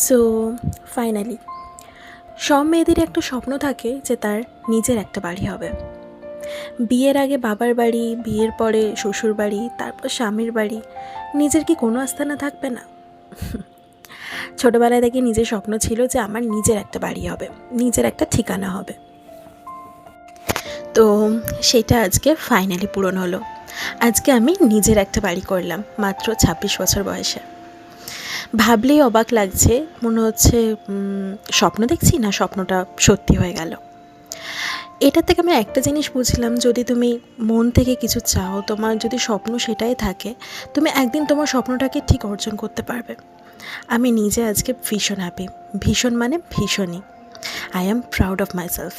So finally সব মেয়েদেরই একটা স্বপ্ন থাকে যে তার নিজের একটা বাড়ি হবে। বিয়ের আগে বাবার বাড়ি, বিয়ের পরে শ্বশুর বাড়ি, তারপর স্বামীর বাড়ি। নিজের কি কোনো আস্তানা থাকবে না? ছোটোবেলায় থেকে নিজের স্বপ্ন ছিল যে আমার নিজের একটা বাড়ি হবে, নিজের একটা ঠিকানা হবে। তো সেটা আজকে ফাইনালি পূরণ হলো। আজকে আমি নিজের একটা বাড়ি করলাম মাত্র 26 বছর বয়সে। ভাবলেই অবাক লাগছে, মনে হচ্ছে স্বপ্ন দেখছি না স্বপ্নটা সত্যি হয়ে গেল। এটার থেকে আমি একটা জিনিস বুঝলাম, যদি তুমি মন থেকে কিছু চাও, তোমার যদি স্বপ্ন সেটাই থাকে, তুমি একদিন তোমার স্বপ্নটাকে ঠিক অর্জন করতে পারবে। আমি নিজে আজকে ভীষণ হ্যাপি, ভীষণ মানে ভীষণই। I am proud of my self.